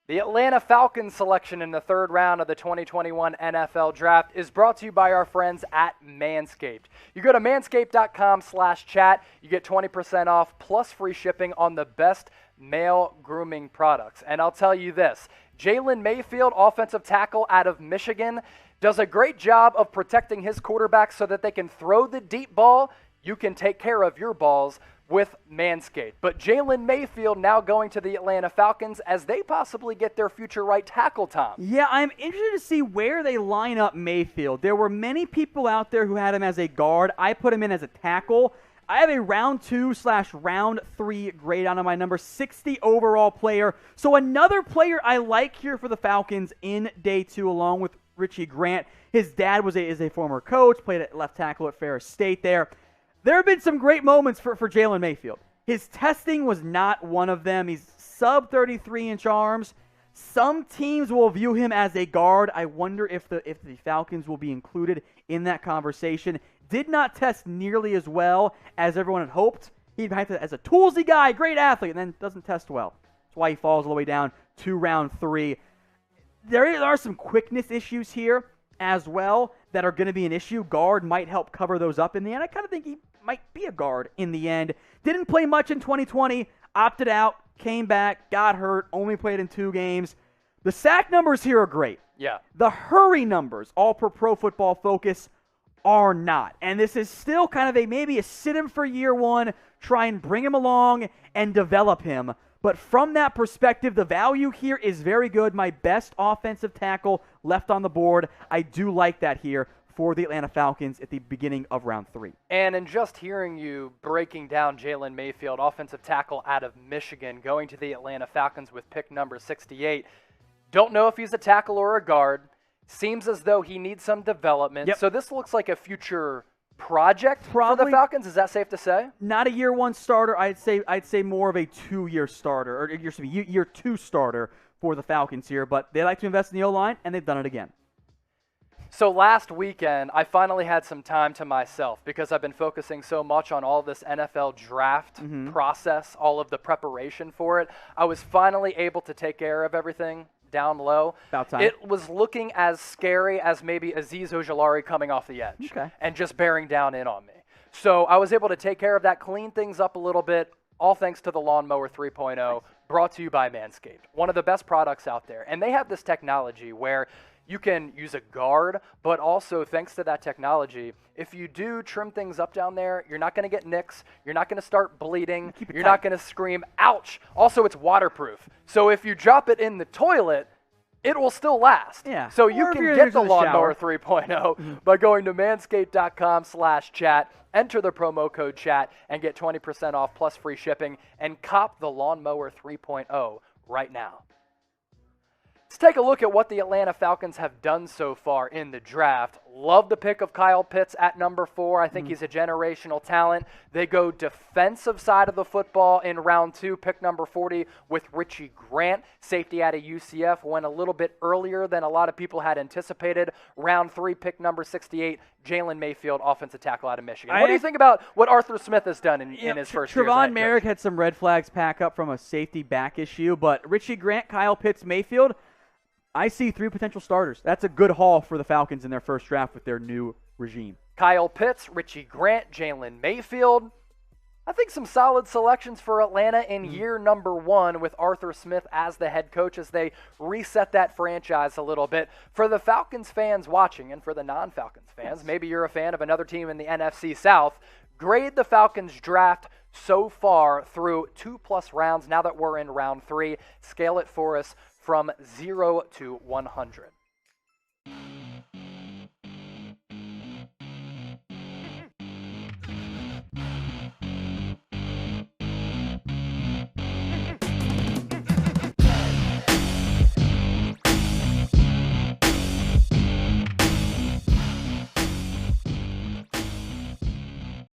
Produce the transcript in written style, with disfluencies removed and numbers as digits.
The Atlanta Falcons selection in the third round of the 2021 NFL Draft is brought to you by our friends at MANSCAPED. You go to manscaped.com/chat, you get 20% off plus free shipping on the best male grooming products. And I'll tell you this, Jalen Mayfield, offensive tackle out of Michigan, does a great job of protecting his quarterback so that they can throw the deep ball. You can take care of your balls with Manscaped. But Jalen Mayfield now going to the Atlanta Falcons as they possibly get their future right tackle, Tom. Yeah, I'm interested to see where they line up Mayfield. There were many people out there who had him as a guard. I put him in as a tackle. I have a round 2/round 3 grade on him, my number 60 overall player. So another player I like here for the Falcons in day 2 along with Richie Grant. His dad is a former coach, played at left tackle at Ferris State there. There have been some great moments for Jalen Mayfield. His testing was not one of them. He's sub 33-inch arms. Some teams will view him as a guard. I wonder if the Falcons will be included in that conversation. Did not test nearly as well as everyone had hoped. He's as a toolsy guy, great athlete, and then doesn't test well. That's why he falls all the way down to round 3. There are some quickness issues here as well that are going to be an issue. Guard might help cover those up in the end. I kind of think he might be a guard in the end. Didn't play much in 2020, opted out, came back, got hurt, only played in 2 games. The sack numbers here are great. Yeah. The hurry numbers, all per Pro Football Focus, are not. And this is still kind of maybe a sit him for year 1, try and bring him along and develop him. But from that perspective, the value here is very good. My best offensive tackle left on the board. I do like that here for the Atlanta Falcons at the beginning of round 3. And in just hearing you breaking down Jalen Mayfield, offensive tackle out of Michigan, going to the Atlanta Falcons with pick number 68, don't know if he's a tackle or a guard. Seems as though he needs some development. Yep. So this looks like a future project Probably for the Falcons. Is that safe to say? Not a year 1 starter. I'd say more of a 2-year starter, or year 2 starter for the Falcons here. But they like to invest in the O-line, and they've done it again. So last weekend, I finally had some time to myself because I've been focusing so much on all this NFL draft process, all of the preparation for it. I was finally able to take care of everything down low. About time. It was looking as scary as maybe Azeez Ojulari coming off the edge and just bearing down in on me. So I was able to take care of that, clean things up a little bit, all thanks to the Lawnmower 3.0, brought to you by Manscaped, one of the best products out there. And they have this technology where you can use a guard, but also thanks to that technology, if you do trim things up down there, you're not going to get nicks, you're not going to start bleeding, you're not going to scream, ouch. Also, it's waterproof. So if you drop it in the toilet, it will still last. Yeah. So you can get the Lawnmower 3.0 by going to manscaped.com/chat, enter the promo code chat, and get 20% off plus free shipping, and cop the Lawnmower 3.0 right now. Let's take a look at what the Atlanta Falcons have done so far in the draft. Love the pick of Kyle Pitts at number 4. I think he's a generational talent. They go defensive side of the football in round 2, pick number 40 with Richie Grant, safety out of UCF, went a little bit earlier than a lot of people had anticipated. Round 3, pick number 68, Jalen Mayfield, offensive tackle out of Michigan. What do you think about what Arthur Smith has done in his first year? Trevon Merrick had some red flags pack up from a safety back issue, but Richie Grant, Kyle Pitts, Mayfield, I see 3 potential starters. That's a good haul for the Falcons in their first draft with their new regime. Kyle Pitts, Richie Grant, Jalen Mayfield. I think some solid selections for Atlanta in year number 1 with Arthur Smith as the head coach as they reset that franchise a little bit. For the Falcons fans watching and for the non-Falcons fans, maybe you're a fan of another team in the NFC South, grade the Falcons draft so far through 2+ rounds. Now that we're in round 3, scale it for us from 0 to 100.